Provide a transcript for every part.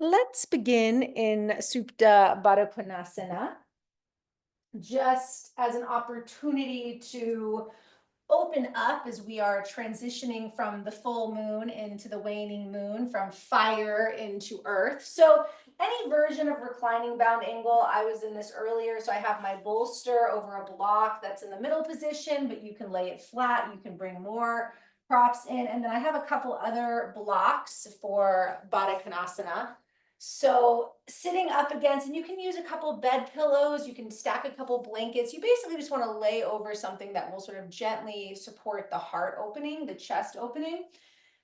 Let's begin in Supta Baddha Konasana, just as an opportunity to open up as we are transitioning from the full moon into the waning moon, from fire into earth. So, any version of reclining bound angle, I was in this earlier. So, I have my bolster over a block that's in the middle position, but you can lay it flat, you can bring more props in. And then I have a couple other blocks for Baddha Konasana. So sitting up against, and you can use a couple bed pillows, you can stack a couple blankets. You basically just want to lay over something that will sort of gently support the heart opening, the chest opening.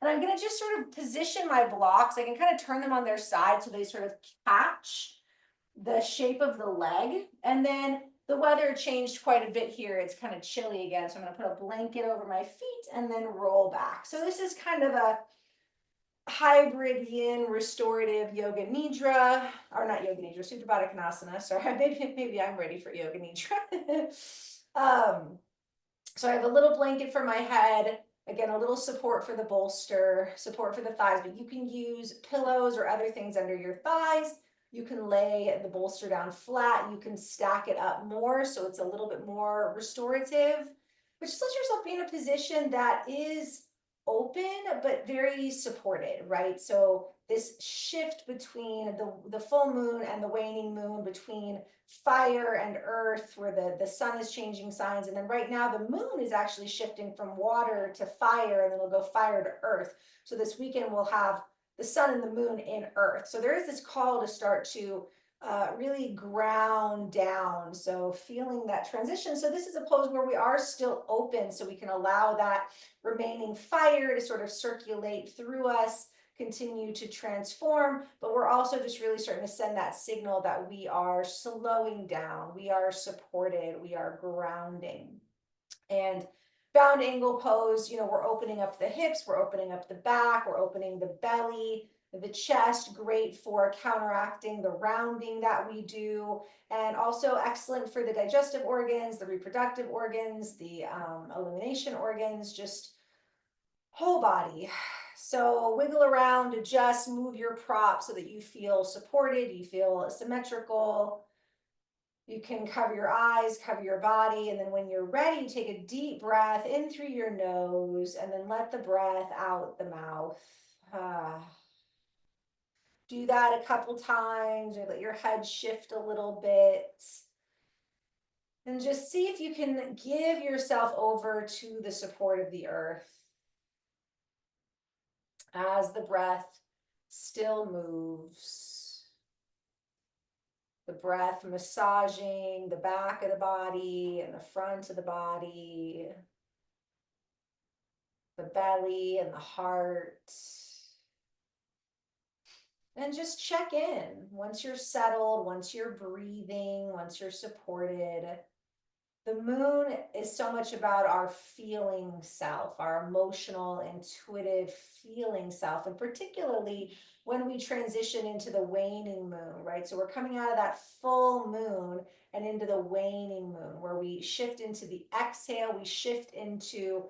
And I'm going to just sort of position my blocks. I can kind of turn them on their side so they sort of catch the shape of the leg. And then the weather changed quite a bit here. It's kind of chilly again. So I'm going to put a blanket over my feet and then roll back. So this is kind of a hybrid yin restorative yoga nidra, or not yoga nidra, Supta Baddha Konasana. Sorry, maybe I'm ready for yoga nidra. So I have a little blanket for my head. Again, a little support for the bolster, support for the thighs, but you can use pillows or other things under your thighs. You can lay the bolster down flat. You can stack it up more so it's a little bit more restorative, but just let yourself be in a position that is open but very supported, right? So this shift between the full moon and the waning moon, between fire and earth, where the sun is changing signs, and then right now the moon is actually shifting from water to fire, and then it'll go fire to earth. So this weekend we'll have the sun and the moon in earth. So there is this call to start to really ground down. So feeling that transition. So this is a pose where we are still open, so we can allow that remaining fire to sort of circulate through us, continue to transform, but we're also just really starting to send that signal that we are slowing down, we are supported, we are grounding. And bound angle pose, we're opening up the hips, we're opening up the back, we're opening the belly, the chest, great for counteracting the rounding that we do, and also excellent for the digestive organs, the reproductive organs, the elimination organs, just whole body. So wiggle around, adjust, move your prop so that you feel supported, you feel symmetrical. You can cover your eyes, cover your body, and then when you're ready, take a deep breath in through your nose and then let the breath out the mouth. Do that a couple times, or let your head shift a little bit. And just see if you can give yourself over to the support of the earth as the breath still moves. The breath massaging the back of the body and the front of the body, the belly and the heart. And just check in once you're settled, once you're breathing, once you're supported. The moon is so much about our feeling self, our emotional, intuitive feeling self, and particularly when we transition into the waning moon, right? So we're coming out of that full moon and into the waning moon, where we shift into the exhale, we shift into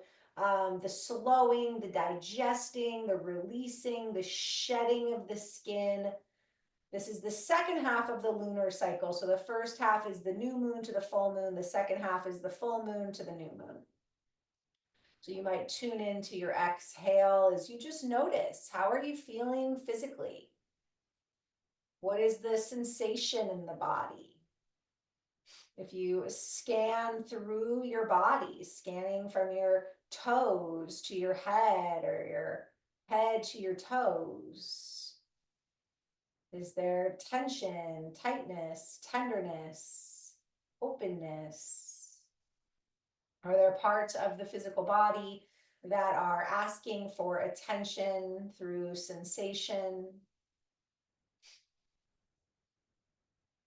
the slowing, the digesting, the releasing, the shedding of the skin. This is the second half of the lunar cycle. So the first half is the new moon to the full moon. The second half is the full moon to the new moon. So you might tune into your exhale as you just notice, how are you feeling physically? What is the sensation in the body? If you scan through your body, scanning from your toes to your head, or your head to your toes, is there tension, tightness, tenderness, openness? Are there parts of the physical body that are asking for attention through sensation?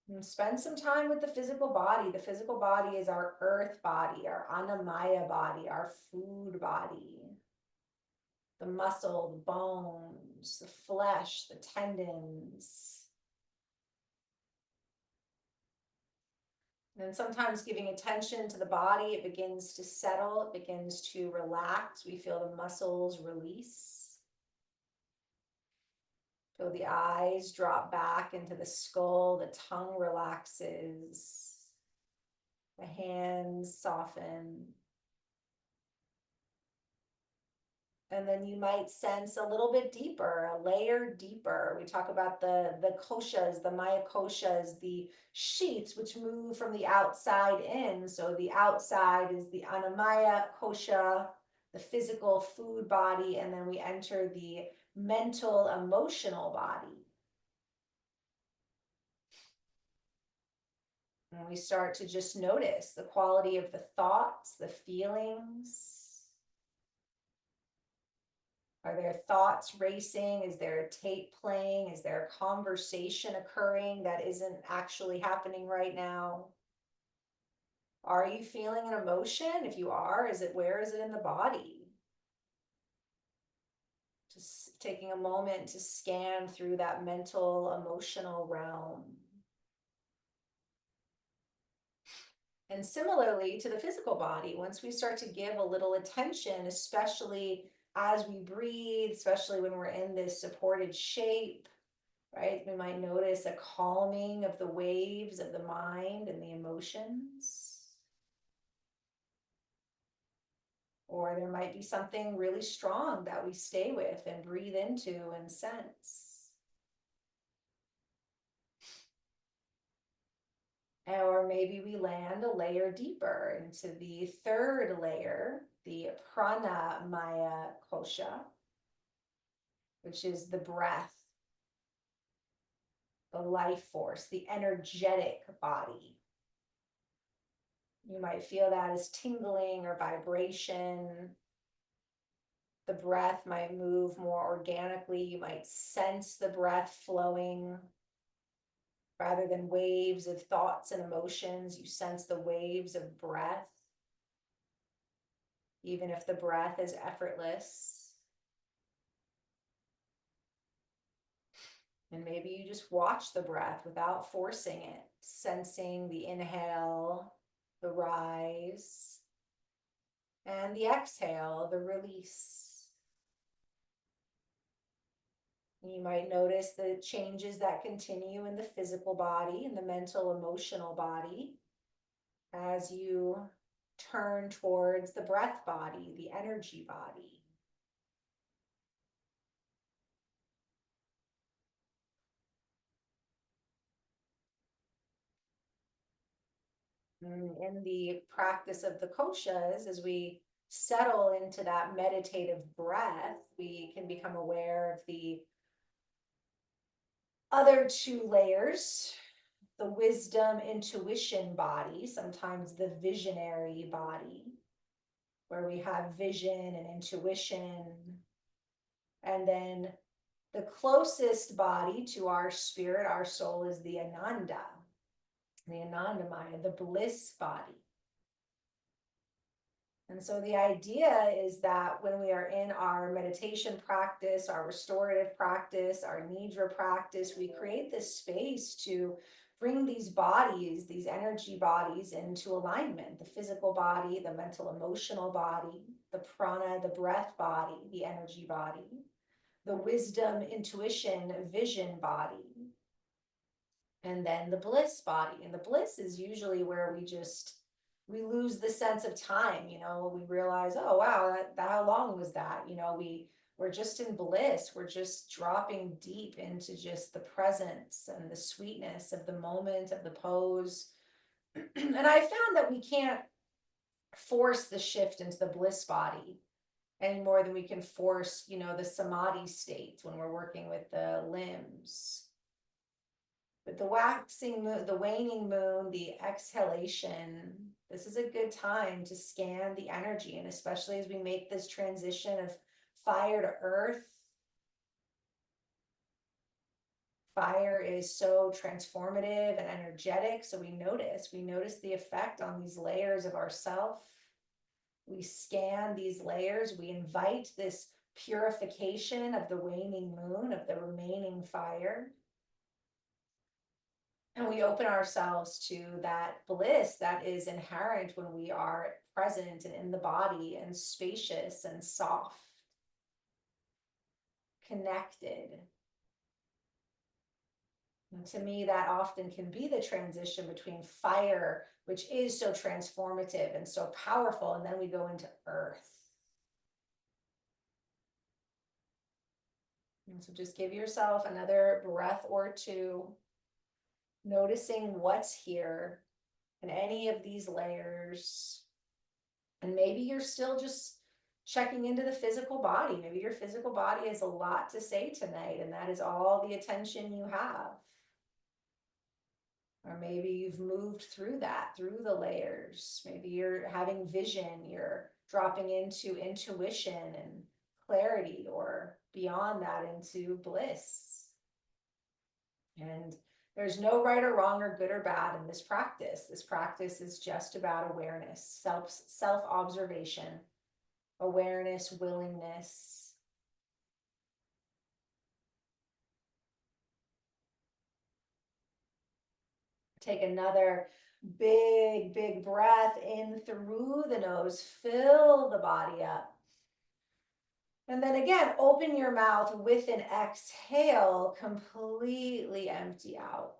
And spend some time with the physical body. The physical body is our earth body, our Annamaya body, our food body. The muscle, the bones, the flesh, the tendons. And sometimes giving attention to the body, it begins to settle, it begins to relax. We feel the muscles release. So the eyes drop back into the skull, the tongue relaxes, the hands soften. And then you might sense a little bit deeper, a layer deeper. We talk about the koshas, the maya koshas, the sheaths, which move from the outside in. So the outside is the anamaya kosha, the physical food body, and then we enter the mental, emotional body. And we start to just notice the quality of the thoughts, the feelings. Are there thoughts racing? Is there a tape playing? Is there a conversation occurring that isn't actually happening right now? Are you feeling an emotion? If you are, where is it in the body? Just taking a moment to scan through that mental, emotional realm. And similarly to the physical body, once we start to give a little attention, especially as we breathe, especially when we're in this supported shape, right? We might notice a calming of the waves of the mind and the emotions. Or there might be something really strong that we stay with and breathe into and sense. Or maybe we land a layer deeper into the third layer, the prana maya kosha, which is the breath, the life force, the energetic body. You might feel that as tingling or vibration. The breath might move more organically. You might sense the breath flowing. Rather than waves of thoughts and emotions, you sense the waves of breath, even if the breath is effortless. And maybe you just watch the breath without forcing it, sensing the inhale, the rise, and the exhale, the release. You might notice the changes that continue in the physical body and the mental, emotional body as you turn towards the breath body, the energy body. In the practice of the koshas, as we settle into that meditative breath, we can become aware of the other two layers, the wisdom, intuition body, sometimes the visionary body, where we have vision and intuition. And then the closest body to our spirit, our soul, is the Ananda, the Anandamaya, the bliss body. And so the idea is that when we are in our meditation practice, our restorative practice, our nidra practice, we create this space to bring these bodies, these energy bodies, into alignment. The physical body, the mental, emotional body, the prana, the breath body, the energy body, the wisdom, intuition, vision body, and then the bliss body. And the bliss is usually where we lose the sense of time. We realize, oh wow, how long was that? We're just in bliss. We're just dropping deep into just the presence and the sweetness of the moment, of the pose. And I found that we can't force the shift into the bliss body any more than we can force, the samadhi state when we're working with the limbs. But the waxing moon, the waning moon, the exhalation, this is a good time to scan the energy. And especially as we make this transition of fire to earth, fire is so transformative and energetic. So we notice the effect on these layers of ourself. We scan these layers. We invite this purification of the waning moon, of the remaining fire. And we open ourselves to that bliss that is inherent when we are present and in the body and spacious and soft, connected. And to me, that often can be the transition between fire, which is so transformative and so powerful, and then we go into earth. And so just give yourself another breath or two, noticing what's here in any of these layers. And maybe you're still just checking into the physical body. Maybe your physical body has a lot to say tonight, and that is all the attention you have. Or maybe you've moved through that, through the layers. Maybe you're having vision, you're dropping into intuition and clarity, or beyond that into bliss. And there's no right or wrong or good or bad in this practice. This practice is just about awareness, self-observation, awareness, willingness. Take another big, big breath in through the nose. Fill the body up. And then again, open your mouth with an exhale, completely empty out.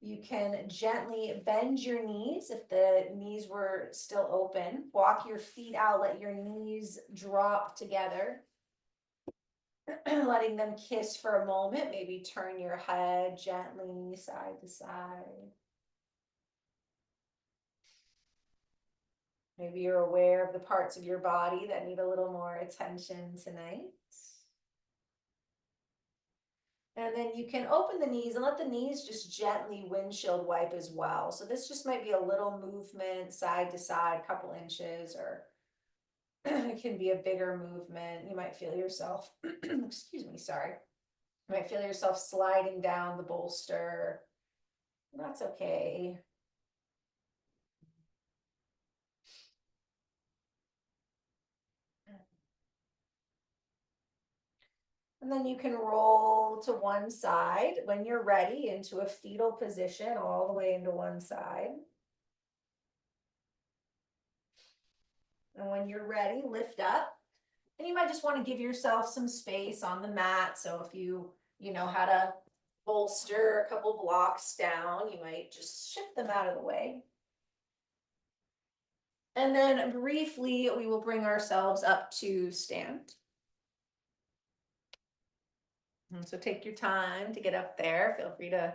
You can gently bend your knees if the knees were still open. Walk your feet out, let your knees drop together. Letting them kiss for a moment. Maybe turn your head gently side to side. Maybe you're aware of the parts of your body that need a little more attention tonight. And then you can open the knees and let the knees just gently windshield wipe as well. So this just might be a little movement side to side, a couple inches, or it can be a bigger movement. You might feel yourself, excuse me, sorry. You might feel yourself sliding down the bolster. That's okay. And then you can roll to one side when you're ready into a fetal position, all the way into one side. And when you're ready, lift up. And you might just want to give yourself some space on the mat. So if you know how to bolster a couple blocks down, you might just shift them out of the way. And then briefly, we will bring ourselves up to stand. And so take your time to get up there. Feel free to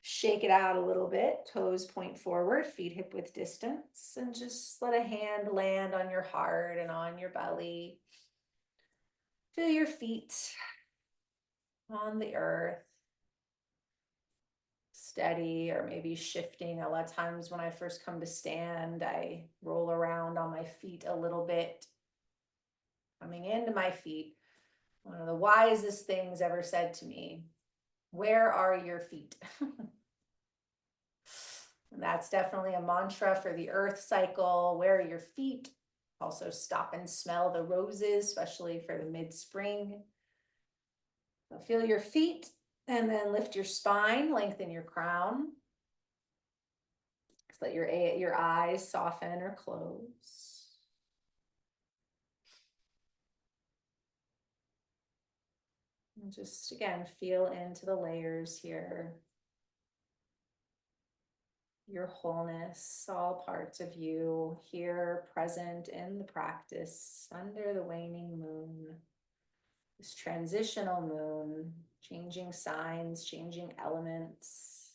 shake it out a little bit. Toes point forward, feet hip width distance, and just let a hand land on your heart and on your belly. Feel your feet on the earth, steady or maybe shifting. A lot of times when I first come to stand, I roll around on my feet a little bit, coming into my feet. One of the wisest things ever said to me, where are your feet? And that's definitely a mantra for the earth cycle. Where are your feet? Also stop and smell the roses, especially for the mid-spring. So feel your feet and then lift your spine, lengthen your crown. Just let your eyes soften or close. And just again, feel into the layers here. Your wholeness, all parts of you here present in the practice under the waning moon. This transitional moon, changing signs, changing elements.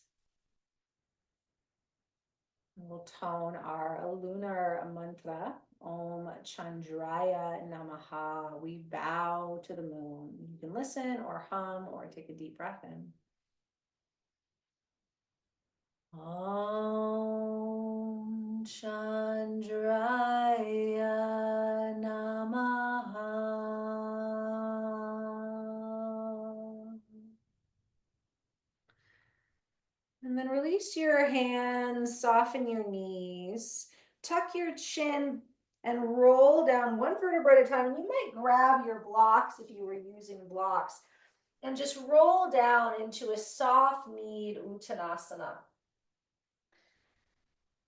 We'll tone our lunar mantra, Om Chandraya Namaha. We bow to the moon. You can listen or hum or take a deep breath in. Om Chandraya Namaha. And then release your hands, soften your knees, tuck your chin and roll down one vertebra at a time. And you might grab your blocks if you were using blocks and just roll down into a soft kneed Uttanasana.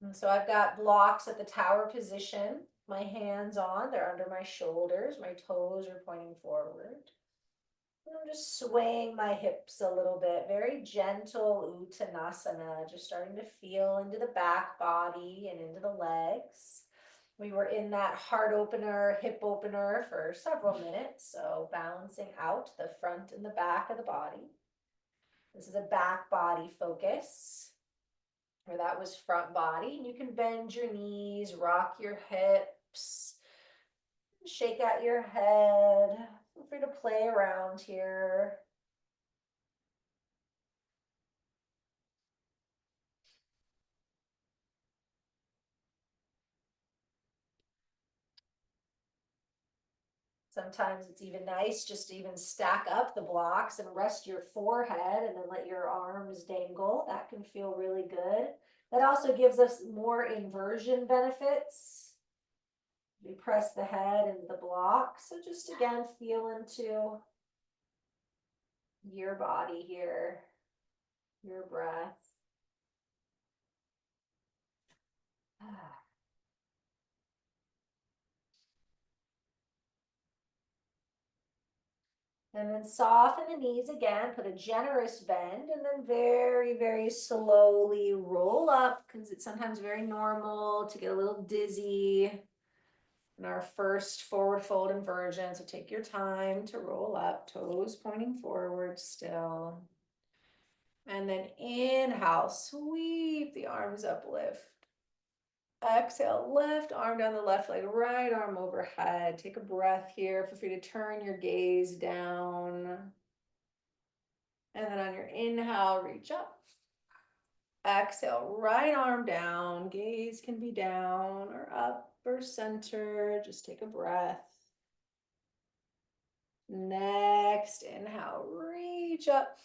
And so I've got blocks at the tower position, my hands on, they're under my shoulders, my toes are pointing forward. I'm just swaying my hips a little bit, very gentle Uttanasana, just starting to feel into the back body and into the legs. We were in that heart opener, hip opener for several minutes, so balancing out the front and the back of the body. This is a back body focus, or that was front body. And you can bend your knees, rock your hips, shake out your head. Feel free to play around here. Sometimes it's even nice just to even stack up the blocks and rest your forehead and then let your arms dangle. That can feel really good. That also gives us more inversion benefits. We press the head into the block. So just again, feel into your body here, your breath. And then soften the knees again, put a generous bend, and then very, very slowly roll up because it's sometimes very normal to get a little dizzy in our first forward fold inversion. So take your time to roll up, toes pointing forward still. And then inhale, sweep the arms up, lift. Exhale, left arm down the left leg, right arm overhead. Take a breath here. Feel free to turn your gaze down. And then on your inhale, reach up. Exhale, right arm down. Gaze can be down or up or center. Just take a breath. Next, inhale, reach up.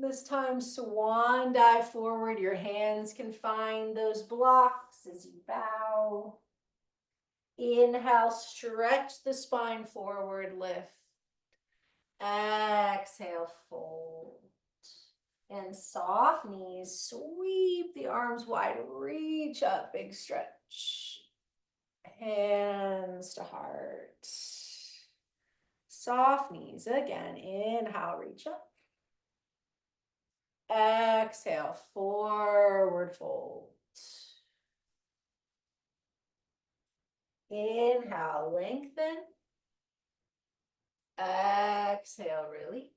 This time, swan dive forward. Your hands can find those blocks as you bow. Inhale, stretch the spine forward, lift. Exhale, fold. And soft knees, sweep the arms wide, reach up, big stretch. Hands to heart. Soft knees again, inhale, reach up. Exhale, forward fold. Inhale, lengthen. Exhale, release.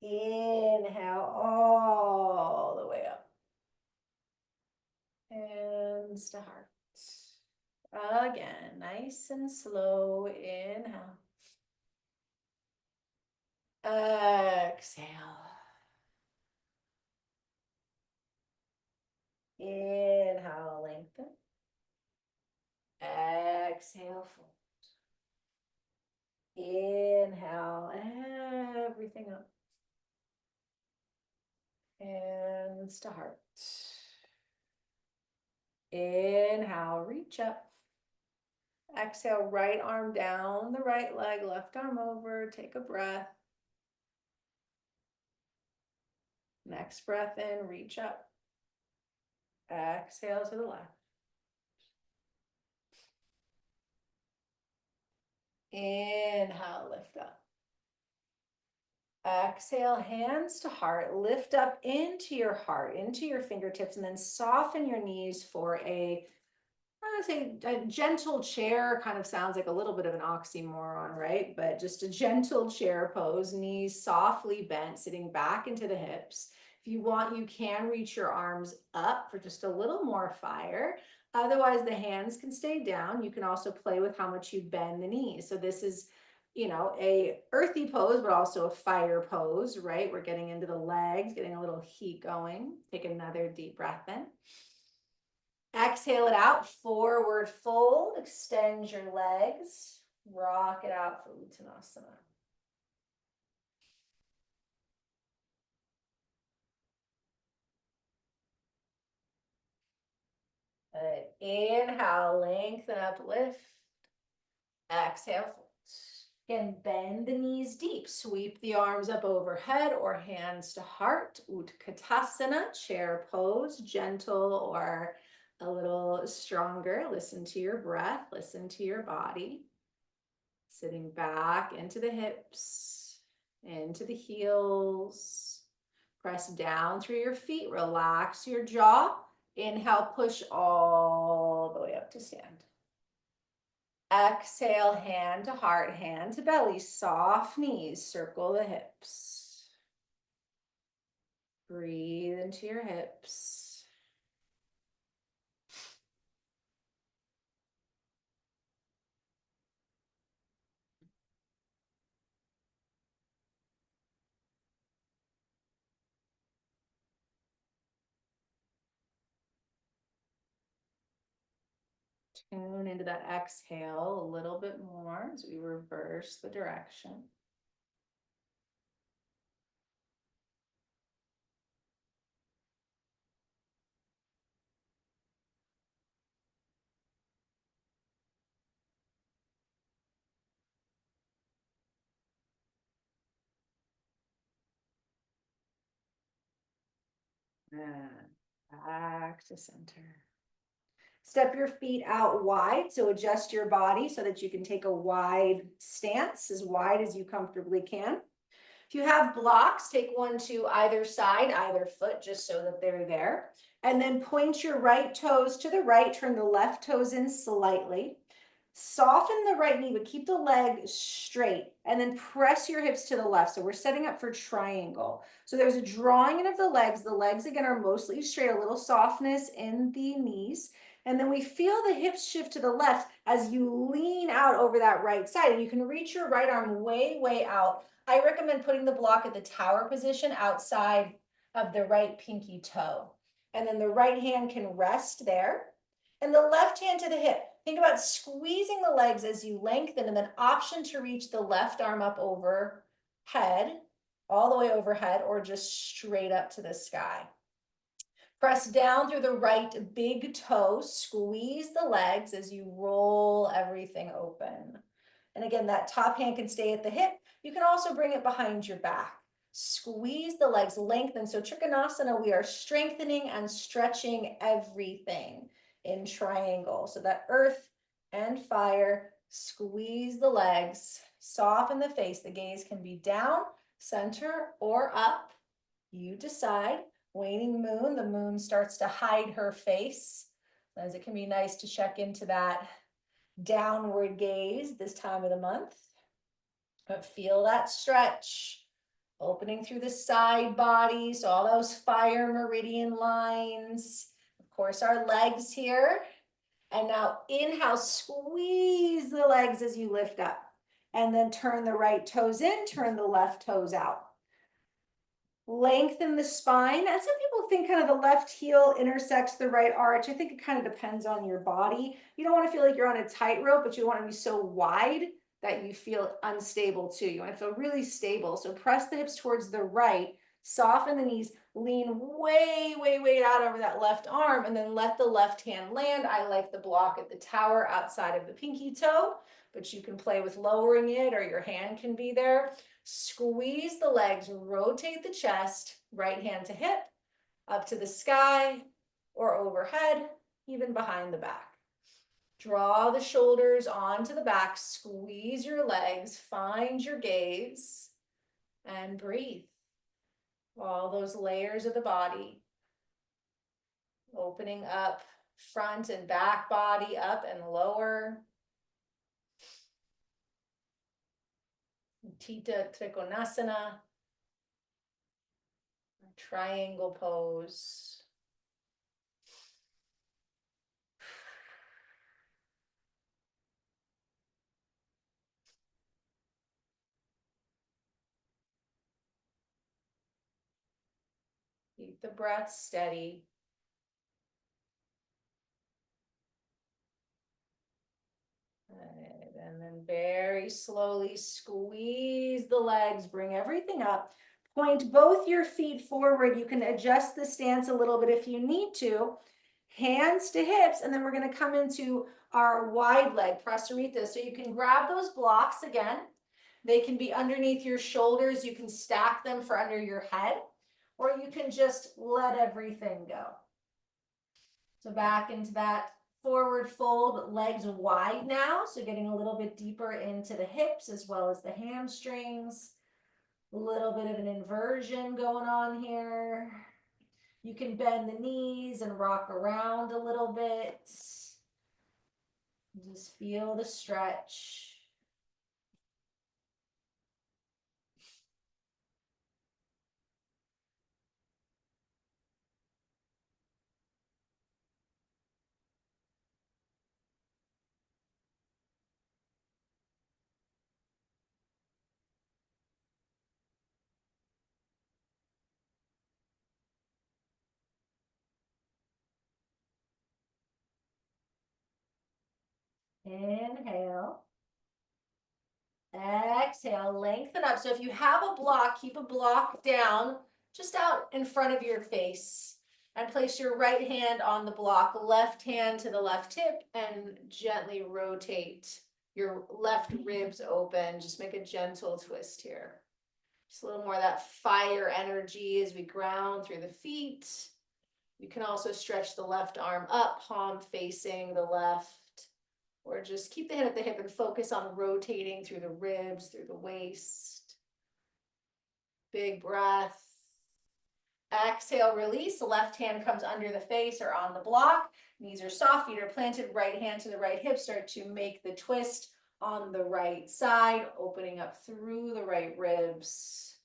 Inhale all the way up. Hands to heart. Again, nice and slow. Inhale. Exhale. Inhale, lengthen. Exhale, fold. Inhale, everything up. Hands to heart. Inhale, reach up. Exhale, right arm down the right leg, left arm over. Take a breath. Next breath in, reach up. Exhale to the left. Inhale, lift up. Exhale, hands to heart. Lift up into your heart, into your fingertips, and then soften your knees for I would say a gentle chair. Kind of sounds like a little bit of an oxymoron, right? But just a gentle chair pose, knees softly bent, sitting back into the hips. If you want, you can reach your arms up for just a little more fire. Otherwise, the hands can stay down. You can also play with how much you bend the knees. So this is, a earthy pose, but also a fire pose, right? We're getting into the legs, getting a little heat going. Take another deep breath in. Exhale it out, forward fold, extend your legs, rock it out for Uttanasana. Good. Inhale, lengthen up, lift. Exhale, fold. Again, bend the knees deep. Sweep the arms up overhead or hands to heart. Utkatasana, chair pose, gentle or a little stronger. Listen to your breath, listen to your body. Sitting back into the hips, into the heels. Press down through your feet, relax your jaw. Inhale, push all the way up to stand. Exhale, hand to heart, hand to belly, soft knees, circle the hips. Breathe into your hips. Tune into that exhale a little bit more as we reverse the direction. And back to center. Step your feet out wide, so adjust your body so that you can take a wide stance, as wide as you comfortably can. If you have blocks, take one to either side, either foot, just so that they're there. And then point your right toes to the right, turn the left toes in slightly. Soften the right knee, but keep the leg straight, and then press your hips to the left. So we're setting up for triangle. So there's a drawing in of the legs. The legs, again, are mostly straight, a little softness in the knees. And then we feel the hips shift to the left as you lean out over that right side. And you can reach your right arm way, way out. I recommend putting the block at the tower position outside of the right pinky toe. And then the right hand can rest there. And the left hand to the hip. Think about squeezing the legs as you lengthen, and then option to reach the left arm up overhead, all the way overhead, or just straight up to the sky. Press down through the right big toe, squeeze the legs as you roll everything open. And again, that top hand can stay at the hip. You can also bring it behind your back. Squeeze the legs, lengthen. So Trikonasana, we are strengthening and stretching everything in triangle. So that earth and fire, squeeze the legs, soften the face. The gaze can be down, center, or up. You decide. Waning moon, the moon starts to hide her face, as it can be nice to check into that downward gaze this time of the month. But feel that stretch, opening through the side body, so all those fire meridian lines. Of course, our legs here. And now inhale, squeeze the legs as you lift up. And then turn the right toes in, turn the left toes out. Lengthen the spine. And some people think kind of the left heel intersects the right arch. I think it kind of depends on your body. You don't want to feel like you're on a tightrope, but you want to be so wide that you feel unstable too. You want to feel really stable. So press the hips towards the right, soften the knees, lean way, way, way out over that left arm, and then let the left hand land. I like the block at the tower outside of the pinky toe, but you can play with lowering it, or your hand can be there. Squeeze the legs, rotate the chest, right hand to hip, up to the sky or overhead, even behind the back. Draw the shoulders onto the back, squeeze your legs, find your gaze, and breathe. All those layers of the body, opening up front and back body, up and lower. Tita Trikonasana, triangle pose. Keep the breath steady. And then very slowly squeeze the legs, bring everything up. Point both your feet forward. You can adjust the stance a little bit if you need to. Hands to hips, and then we're going to come into our wide leg, prasarita. So you can grab those blocks again. They can be underneath your shoulders. You can stack them for under your head, or you can just let everything go. So back into that Forward fold, legs wide now. So getting a little bit deeper into the hips as well as the hamstrings. A little bit of an inversion going on here. You can bend the knees and rock around a little bit. Just feel the stretch. Inhale. Exhale, lengthen up. So if you have a block, keep a block down just out in front of your face and place your right hand on the block, left hand to the left hip, and gently rotate your left ribs open. Just make a gentle twist here. Just a little more of that fire energy as we ground through the feet. You can also stretch the left arm up, palm facing the left. Or just keep the head at the hip and focus on rotating through the ribs, through the waist. Big breath. Exhale, release. The left hand comes under the face or on the block. Knees are soft, feet are planted, right hand to the right hip. Start to make the twist on the right side, opening up through the right ribs.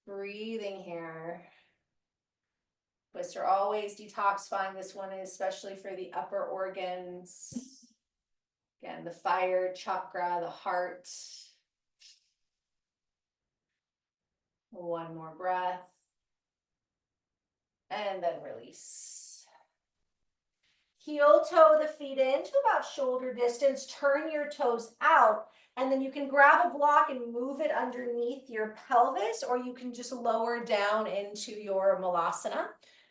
Breathing here. Twists are always detoxifying. This one is especially for the upper organs. Again, the fire chakra, the heart. One more breath. And then release. Heel toe the feet in to about shoulder distance. Turn your toes out. And then you can grab a block and move it underneath your pelvis, or you can just lower down into your malasana.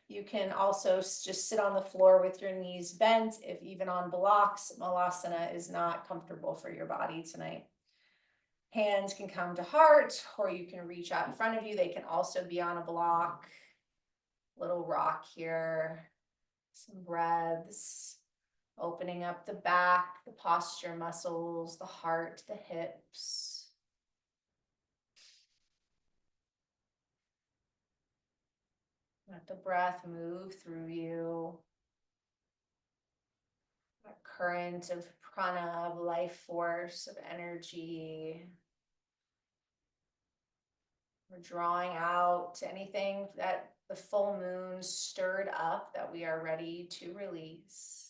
You can also just sit on the floor with your knees bent. If even on blocks, malasana is not comfortable for your body tonight. Hands can come to heart, or you can reach out in front of you. They can also be on a block. Little rock here. Some breaths. Opening up the back, the posture muscles, the heart, the hips. Let the breath move through you. A current of prana, of life force, of energy. We're drawing out anything that the full moon stirred up that we are ready to release.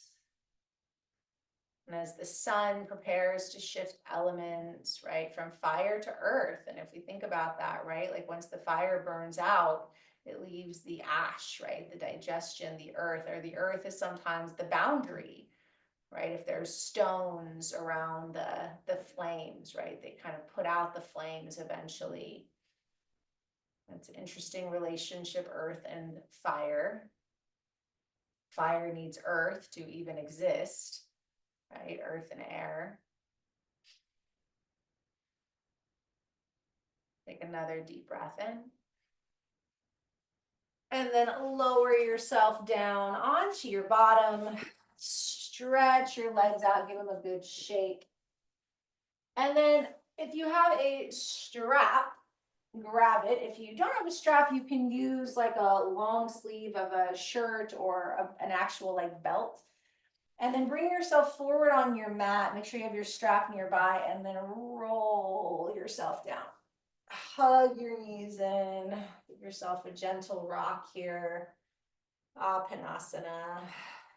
And as the sun prepares to shift elements, right, from fire to earth, and if we think about that, right, like once the fire burns out, it leaves the ash, right, the digestion, the earth, or the earth is sometimes the boundary, right? If there's stones around the flames, right, they kind of put out the flames eventually. It's an interesting relationship, earth and fire. Fire needs earth to even exist, right? Earth and air. Take another deep breath in. And then lower yourself down onto your bottom. Stretch your legs out, give them a good shake. And then if you have a strap, grab it. If you don't have a strap, you can use like a long sleeve of a shirt or an actual like belt. And then bring yourself forward on your mat. Make sure you have your strap nearby and then roll yourself down. Hug your knees in. Give yourself a gentle rock here. Apanasana.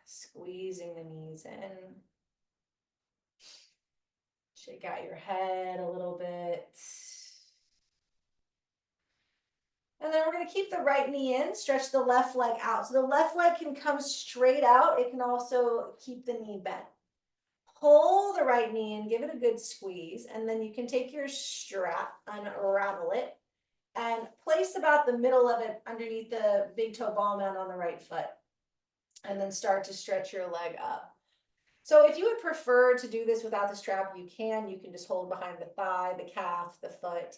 Squeezing the knees in. Shake out your head a little bit. And then we're going to keep the right knee in, stretch the left leg out. So the left leg can come straight out. It can also keep the knee bent. Pull the right knee in, give it a good squeeze, and then you can take your strap, unravel it, and place about the middle of it underneath the big toe ball mound on the right foot. And then start to stretch your leg up. So if you would prefer to do this without the strap, you can. You can just hold behind the thigh, the calf, the foot.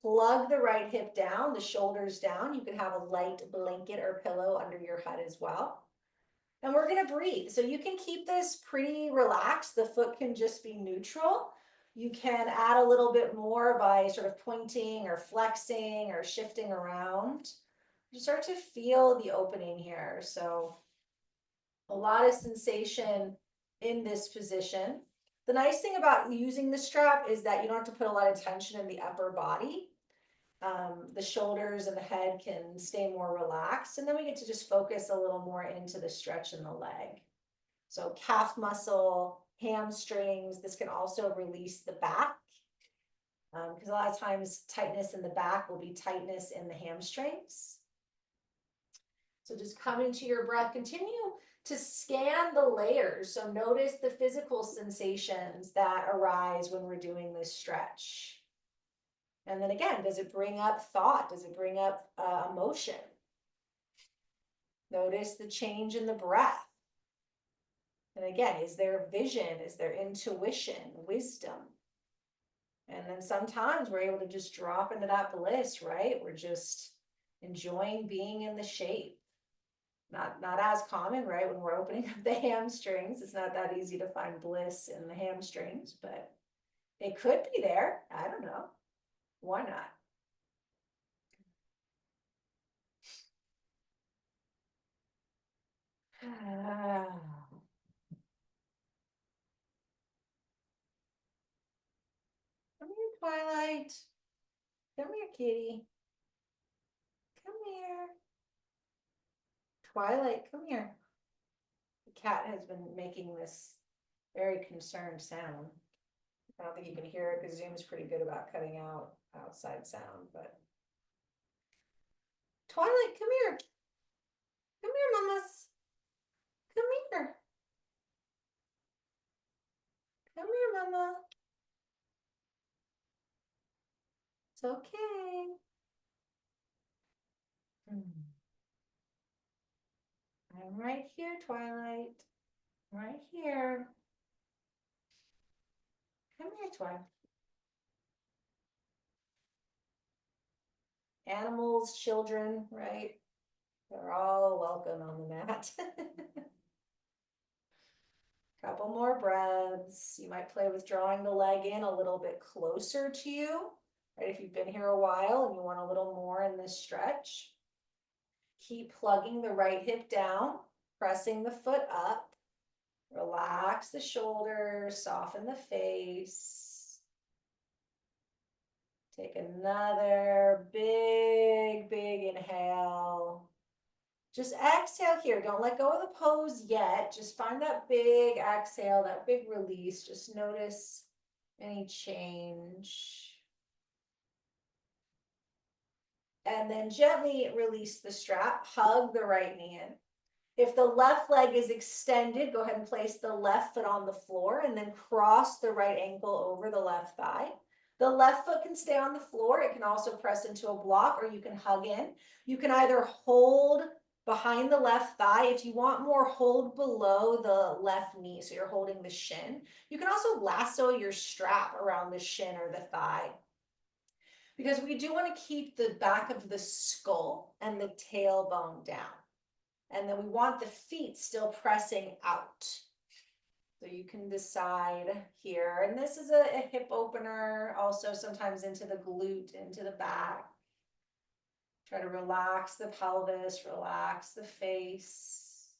Plug the right hip down, the shoulders down. You can have a light blanket or pillow under your head as well. And we're gonna breathe. So you can keep this pretty relaxed. The foot can just be neutral. You can add a little bit more by sort of pointing or flexing or shifting around. You start to feel the opening here. So a lot of sensation in this position. The nice thing about using the strap is that you don't have to put a lot of tension in the upper body. The shoulders and the head can stay more relaxed, and then we get to just focus a little more into the stretch in the leg. So calf muscle, hamstrings, this can also release the back, because a lot of times tightness in the back will be tightness in the hamstrings. So just come into your breath, continue to scan the layers. So notice the physical sensations that arise when we're doing this stretch. And then again, does it bring up thought? Does it bring up emotion? Notice the change in the breath. And again, is there vision? Is there intuition, wisdom? And then sometimes we're able to just drop into that bliss, right? We're just enjoying being in the shape. Not as common, right? When we're opening up the hamstrings, it's not that easy to find bliss in the hamstrings, but it could be there. I don't know. Why not? Come here, Twilight. Come here, kitty. Come here. Twilight, come here. The cat has been making this very concerned sound. I don't think you can hear it because Zoom's pretty good about cutting out outside sound, but Twilight, come here. Come here, mamas. Come here. Come here, mama. It's okay. I'm right here, Twilight. Right here. Come here, Twilight. Animals, children, right? They're all welcome on the mat. Couple more breaths. You might play with drawing the leg in a little bit closer to you, right? If you've been here a while and you want a little more in this stretch. Keep plugging the right hip down, pressing the foot up. Relax the shoulders, soften the face. Take another big inhale. Just exhale here. Don't let go of the pose yet. Just find that big exhale, that big release. Just notice any change. And then gently release the strap. Hug the right knee in. If the left leg is extended, go ahead and place the left foot on the floor and then cross the right ankle over the left thigh. The left foot can stay on the floor. It can also press into a block, or you can hug in. You can either hold behind the left thigh. If you want more, hold below the left knee, so you're holding the shin. You can also lasso your strap around the shin or the thigh, because we do want to keep the back of the skull and the tailbone down. And then we want the feet still pressing out. So you can decide here. And this is a hip opener, also sometimes into the glute, into the back. Try to relax the pelvis, relax the face.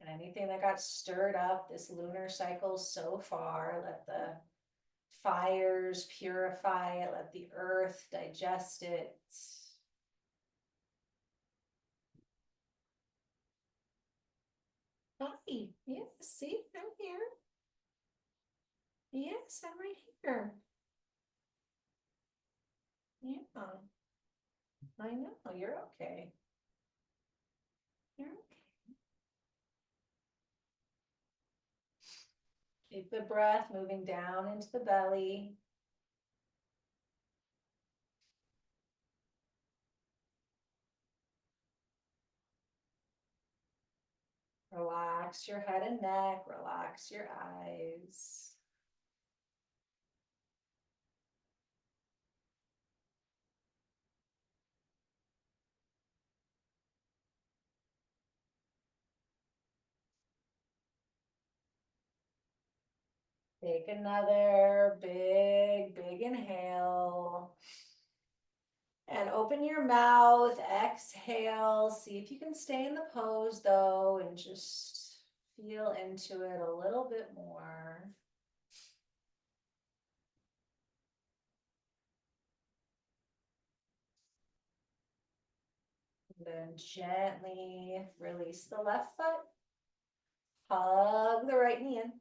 And anything that got stirred up this lunar cycle so far, let the fires purify it, let the earth digest it. Hi, yes, see, I'm here. Yes, I'm right here. Yeah, I know, you're okay. You're okay. Keep the breath moving down into the belly. Relax your head and neck, relax your eyes. Take another big inhale. And open your mouth, exhale. See if you can stay in the pose though, and just feel into it a little bit more. And then gently release the left foot. Hug the right knee in.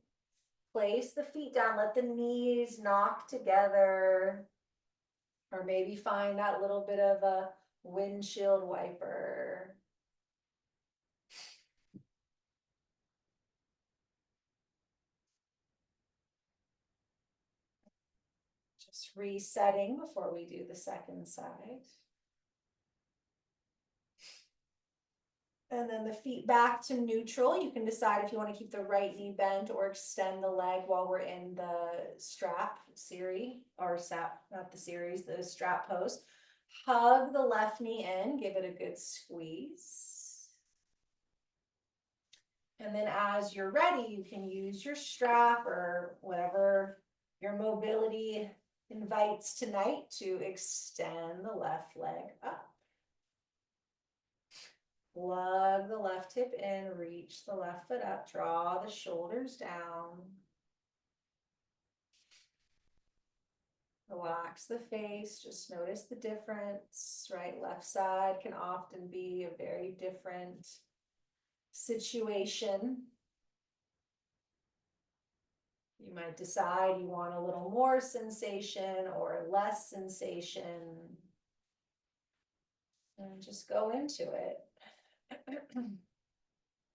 Place the feet down, let the knees knock together. Or maybe find that little bit of a windshield wiper. Just resetting before we do the second side. And then the feet back to neutral. You can decide if you want to keep the right knee bent or extend the leg while we're in the strap series, or strap, not the series, the strap pose. Hug the left knee in, give it a good squeeze. And then as you're ready, you can use your strap or whatever your mobility invites tonight to extend the left leg up. Plug the left hip in, reach the left foot up, draw the shoulders down. Relax the face, just notice the difference, right? Left side can often be a very different situation. You might decide you want a little more sensation or less sensation. And just go into it.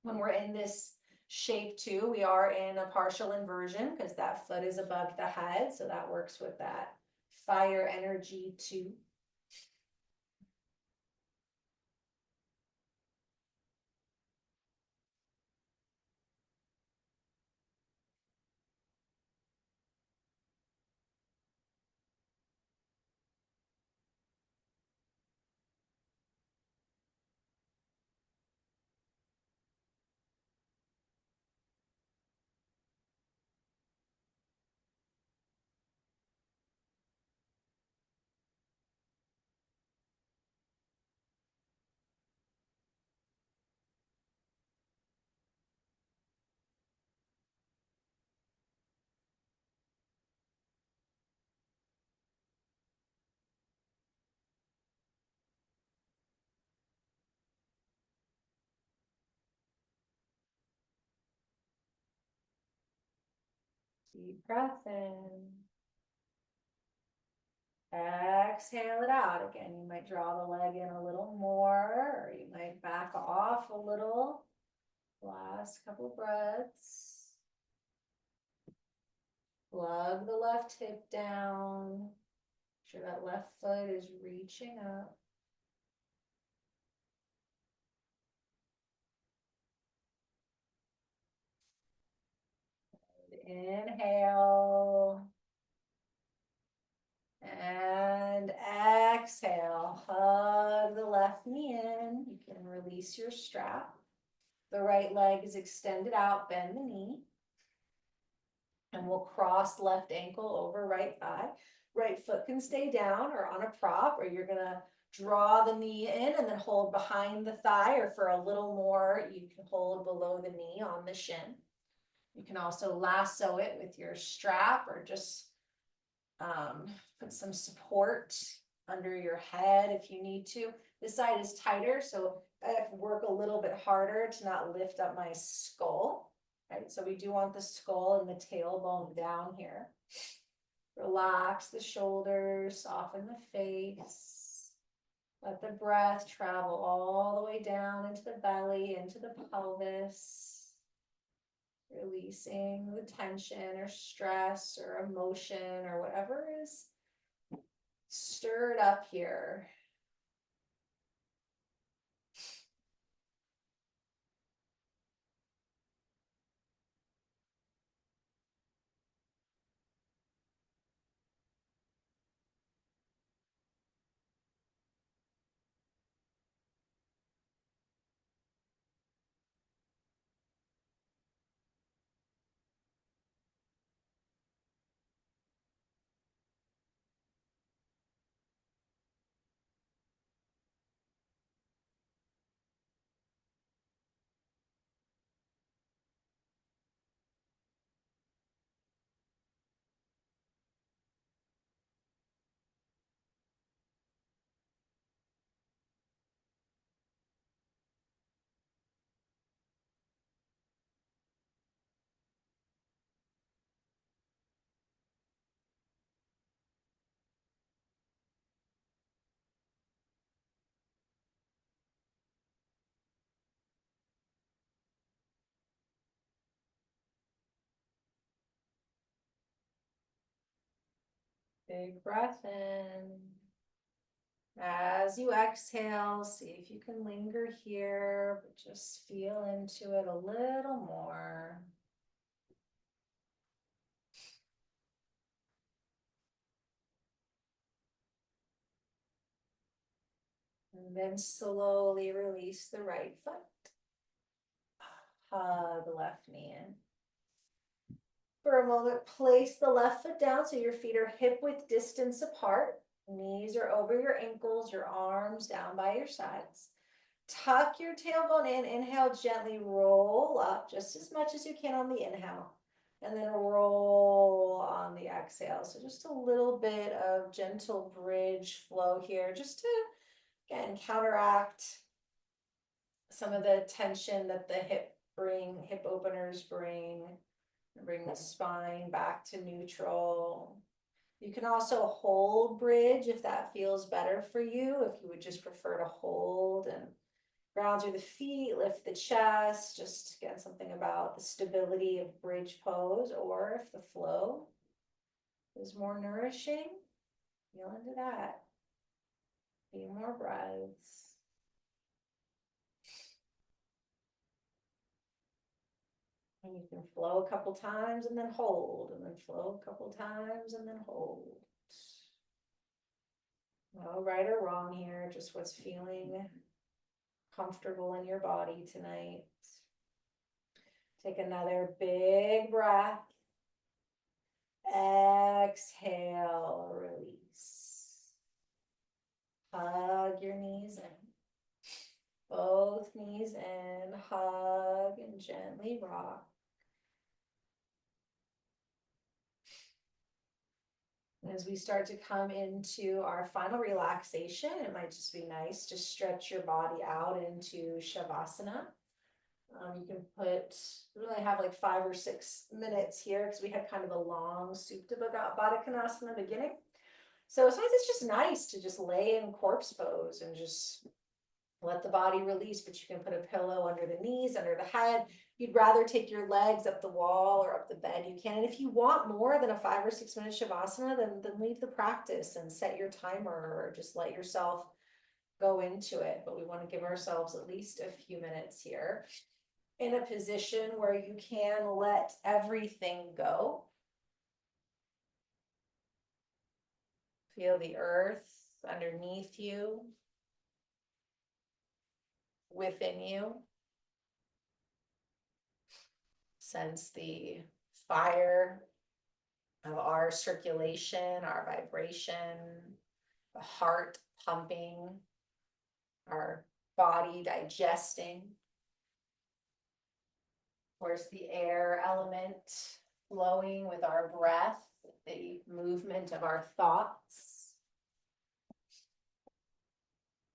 When we're in this shape too, we are in a partial inversion because that foot is above the head. So that works with that fire energy too. Deep breath in. Exhale it out. Again, you might draw the leg in a little more, or you might back off a little. Last couple breaths. Plug the left hip down. Make sure that left foot is reaching up. Inhale. And exhale. Hug the left knee in. You can release your strap. The right leg is extended out, bend the knee. And we'll cross left ankle over right thigh. Right foot can stay down or on a prop, or you're gonna draw the knee in and then hold behind the thigh, or for a little more, you can hold below the knee on the shin. You can also lasso it with your strap or just put some support under your head if you need to. This side is tighter, so I have to work a little bit harder to not lift up my skull. Right, so we do want the skull and the tailbone down here. Relax the shoulders, soften the face. Let the breath travel all the way down into the belly, into the pelvis. Releasing the tension or stress or emotion or whatever is stirred up here. Big breath in. As you exhale, see if you can linger here, but just feel into it a little more. And then slowly release the right foot. Hug the left knee in. For a moment, place the left foot down so your feet are hip width distance apart. Knees are over your ankles, your arms down by your sides. Tuck your tailbone in, inhale, gently roll up just as much as you can on the inhale, and then roll on the exhale. So just a little bit of gentle bridge flow here, just to, again, counteract some of the tension that the hip openers bring the spine back to neutral. You can also hold bridge if that feels better for you, if you would just prefer to hold and ground through the feet, lift the chest, just again, something about the stability of bridge pose, or if the flow is more nourishing, feel into that. A few more breaths. And you can flow a couple times and then hold, and then flow a couple times and then hold. No right or wrong here, just what's feeling comfortable in your body tonight. Take another big breath. Exhale, release. Hug your knees in. Both knees in, hug and gently rock. As we start to come into our final relaxation, it might just be nice to stretch your body out into Shavasana. You can really have like 5 or 6 minutes here because we had kind of a long Supta Baddha Konasana beginning. So sometimes it's just nice to just lay in corpse pose and just let the body release, but you can put a pillow under the knees, under the head. You'd rather take your legs up the wall or up the bed, you can. And if you want more than a 5 or 6 minute Shavasana, then leave the practice and set your timer or just let yourself go into it. But we want to give ourselves at least a few minutes here in a position where you can let everything go. Feel the earth underneath you, within you. Sense the fire of our circulation, our vibration, the heart pumping, our body digesting. Of course, the air element flowing with our breath, the movement of our thoughts.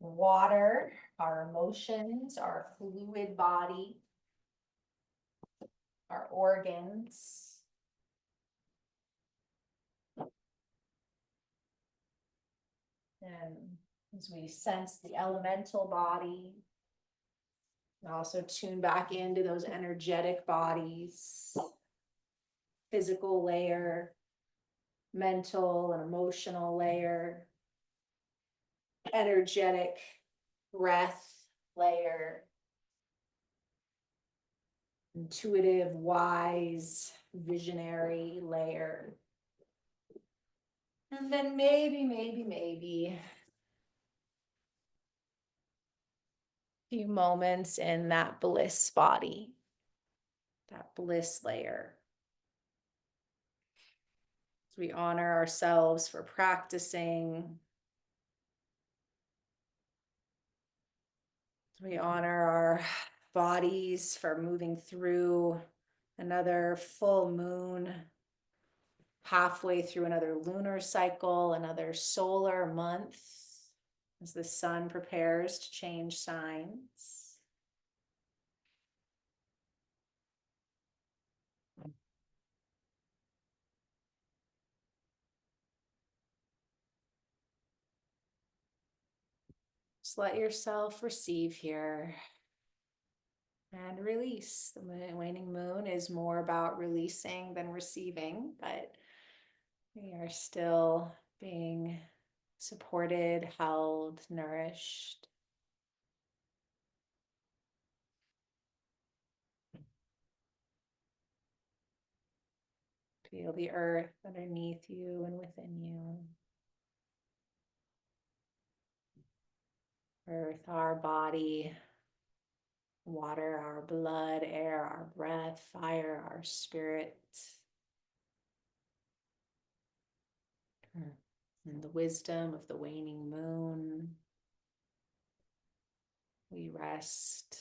Water, our emotions, our fluid body, our organs. And as we sense the elemental body, and also tune back into those energetic bodies, physical layer, mental and emotional layer, energetic breath layer, intuitive, wise, visionary layer. And then maybe a few moments in that bliss body, that bliss layer. As we honor ourselves for practicing, as we honor our bodies for moving through another full moon, halfway through another lunar cycle, another solar month, as the sun prepares to change signs. Just let yourself receive here and release. The waning moon is more about releasing than receiving, but we are still being supported, held, nourished. Feel the earth underneath you and within you. Earth, our body. Water, our blood, air, our breath, fire, our spirit. And the wisdom of the waning moon. We rest.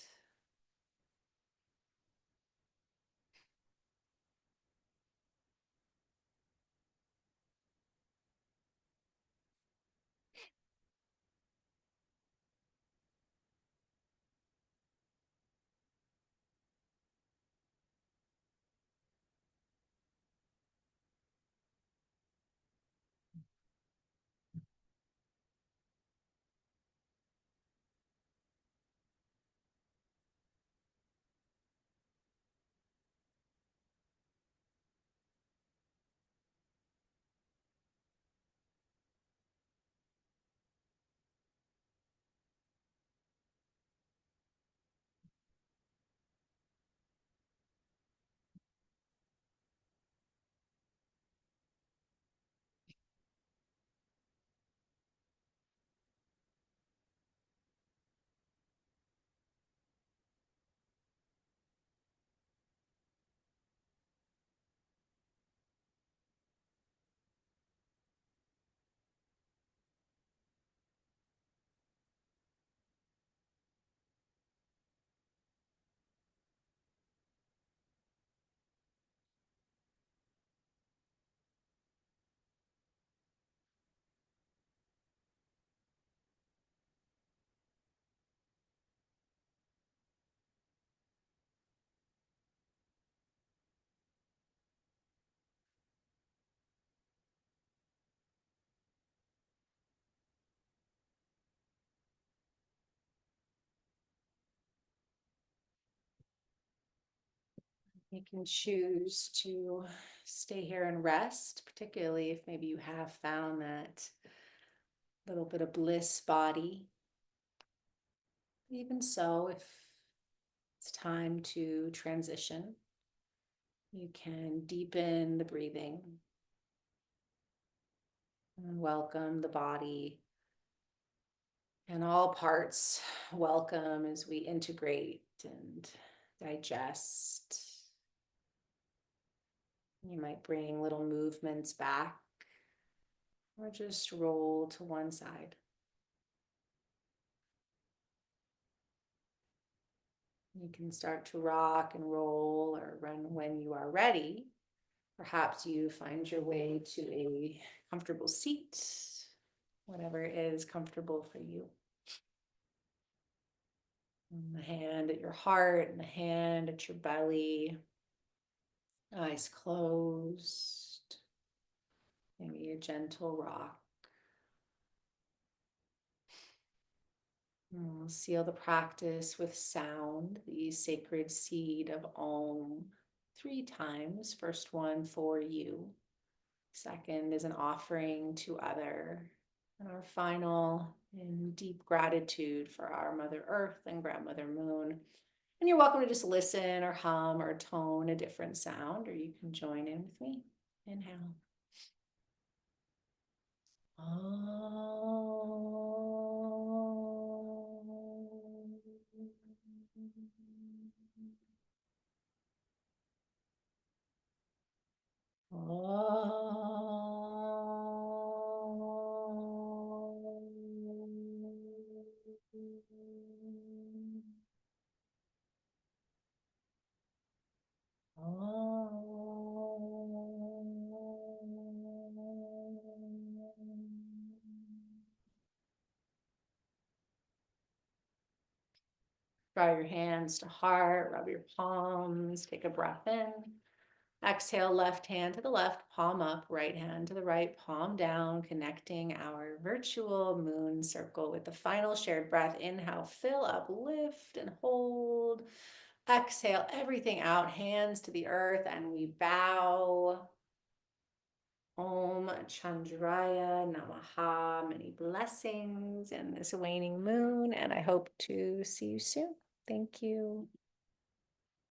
You can choose to stay here and rest, particularly if maybe you have found that little bit of bliss body. Even so, if it's time to transition, you can deepen the breathing and welcome the body and all parts. Welcome as we integrate and digest. You might bring little movements back or just roll to one side. You can start to rock and roll or run when you are ready. Perhaps you find your way to a comfortable seat, whatever is comfortable for you. And the hand at your heart and the hand at your belly, eyes closed, maybe a gentle rock. And we'll seal the practice with sound, the sacred seed of Om, 3 times. First one for you. Second is an offering to other. And our final in deep gratitude for our Mother Earth and Grandmother Moon. And you're welcome to just listen or hum or tone a different sound, or you can join in with me. Inhale. Draw your hands to heart, rub your palms, take a breath in. Exhale, left hand to the left, palm up, right hand to the right, palm down, connecting our virtual moon circle with the final shared breath. Inhale, fill up, lift and hold. Exhale, everything out, hands to the earth, and we bow. Om Chandraya Namaha. Many blessings in this waning moon, and I hope to see you soon. Thank you.